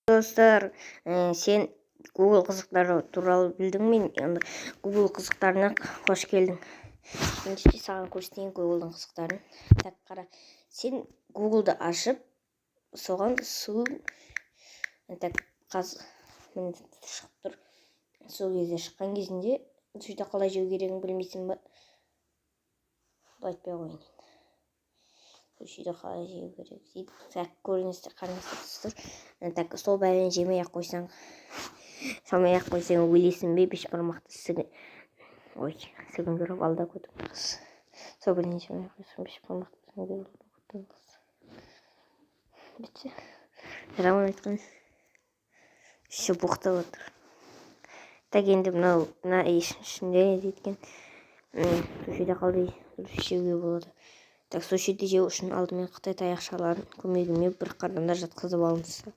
Dostlar, sen Google қызықтары туралы білдің бе? Енді Google қызықтарына қош келдің. Енді саған көрсетейін Google'дың қызықтарын. Так, қара. Сен Google'ды ашып, соған су так міне шығып тұр. Сол кезде шыққан кезінде сүйді қалай жеу керегін білмейсің ба? Айтпай қойын. Сушиді қалай жеу керек дейді. Так, көріністер қараңыздар. Так, сол бәрін жемей-ақ қойсаң, жемей-ақ қойсаң өлесің бе? Бешбармақты сігіндіріп алда көтің қыз. Сол бәрін жемей қойсаң бешбармақты сігіндіріп алда көтің қыз. Бітсе. Жаман айтқан. Еще бұқтап отыр. Так, енді мына ішінде деткен сушиді қалай жеуге болады. Так, сушиді жеу үшін алдымен Қытай таяқшаларын көмегімен бір қадамда жатқызып алынса.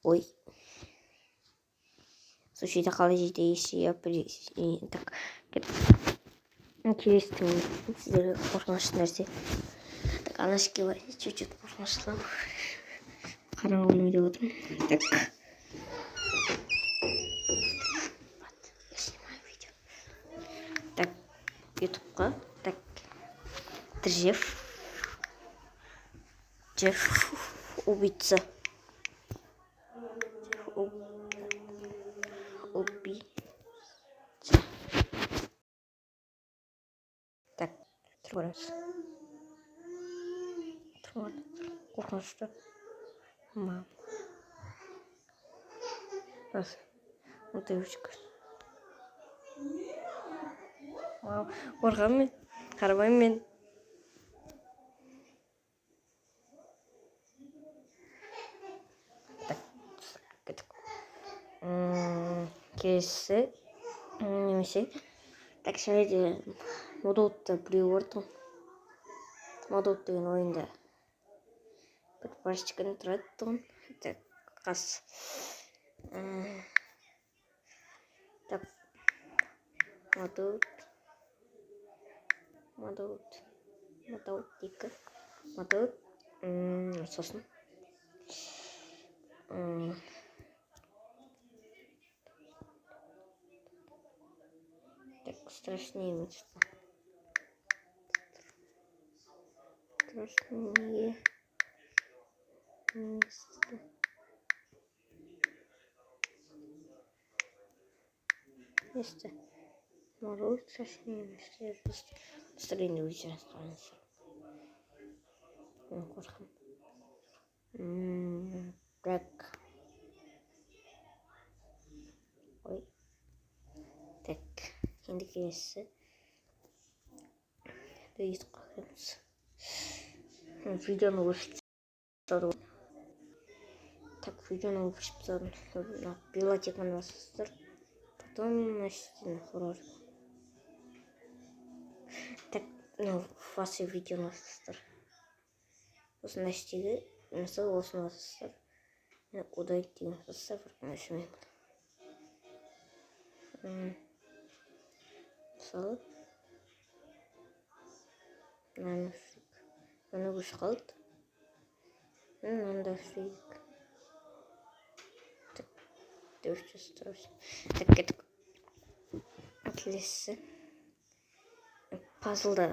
Ой. Сушиді қалай жейді Так, келестің сіздерге қорқынышты нәрсе. Так, анашке бар, чуть-чуть қорқыныштылау. Қараңғы бөлмеде отырмын. Так. Так, ютубқа. Так, Джефф убийца. Убийца. Так, тұрғаныз. Қорқынышты. Мама. Раз. Девочка. Қорқамын мен. Қарамаймын мен. Келесі немесе так шәйде модултта біреу орды. Модулт деген ойында бір парашечканы тұрады тұғын. Так, қас. Так, модулт екі. Модулт сосын. Так, страшнее место. Страшнее место. Место. Может, страшнее место. Настроение очень странное. Корхам. Так. Ой. Так. Şimdi gelirse. Değiş koyarız. Videonu başlatalım. Так, видео başlatalım. Bibliotekаны басасыздар. Потом настен хорор. Так, ваши видео басасыздар. Осы настеге, мысалы осыны басасыздар. Удалить деген басасыздар, ашмаймын. Мысалы мына көш қалды. Мында фрик. Так, дөрші страшно. Так, кеттік. Келесі. Пазлды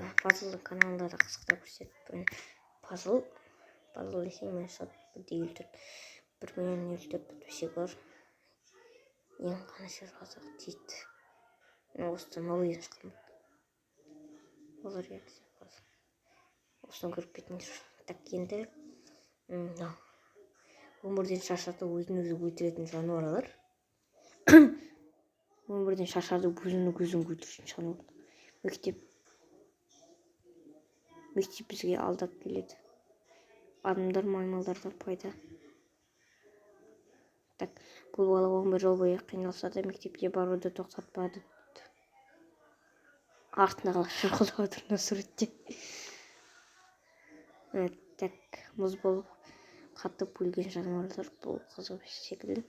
каналында да қызықта көрсетіп. Пазл десең мен сат бірде өлтірді. 1 миллион өлтірді бітпесе бар. Ең қанша жазық дейді. Осыдан ойын шыққан. Ол реакция пазл. Осыдан көріп кетіңдер. Так, енді өмірден шаршатып өзін өзі өлтіретін жануарлар. Өмірден шаршатып өзін өзі өлтіретін жануарлар. Мектеп бізге алдап келеді. Адамдар маймылдардан пайда. Так, бұл бала 11 жыл бойы қиналса да мектепке баруды тоқтатпады. Артына қалып шырқылдап отыр мына суретте. Так, мұз болып қатып өлген жануарлар бұл қызық секілді.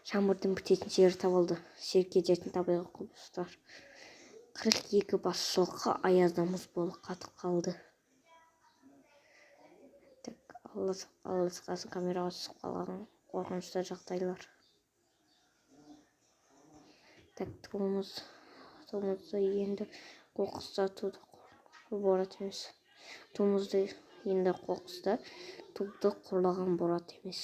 Жаңбырдың бітетін жері табылды. Серке ететін табиғи құбылыстар. 42 бас соққы аязда мұз болып қатып қалды. Так, алысқасын камераға түсіп қалған. қорқынышты жағдайлар. Так, туымызды енді қоқыста туды борат емес. Туымызды енді қоқыста туды қорлаған борат емес.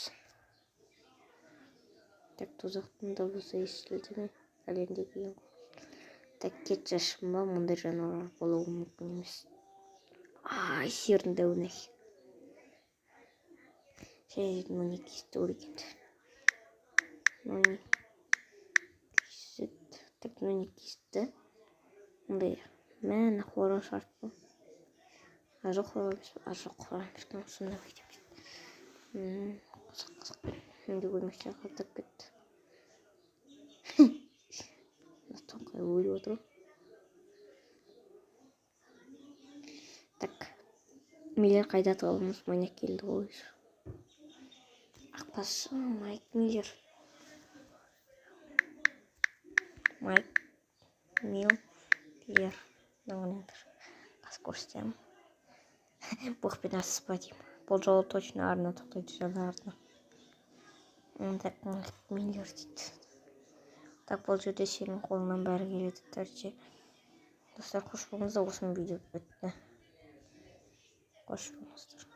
Так, тозақтың дыбысы естілді ме? Әлемдегі ең. Так, кет шашынба, мұндай жануарлар болуы мүмкін емес. Ай, сердің дәуінай. Шәйдің мұны кесті өлгенді. Мұны кесті. Так, мұны кесті. Мұндай мәні қора шартпы. Ажық қора мүшкен ұсында бәйтем. Қызық. Енді көрмекші қалтап кетті. Тоқай өліп отыр. Так, Миллер қайда тығылымыз? Майнақ келді ғой. Ақпасы Майк Миллер. Майк Миллер. Қас көрсетем. Бұқпен асыспа дейм. Бұл жолы точно арна тоқтайды жаңа арна. Так, Майк Миллер дейді. Так, бұл жерде сенің қолынан бәрі келеді. Дәрже. Достар, қош болыңыздар, осымен видео бітті. Қош болыңыздар.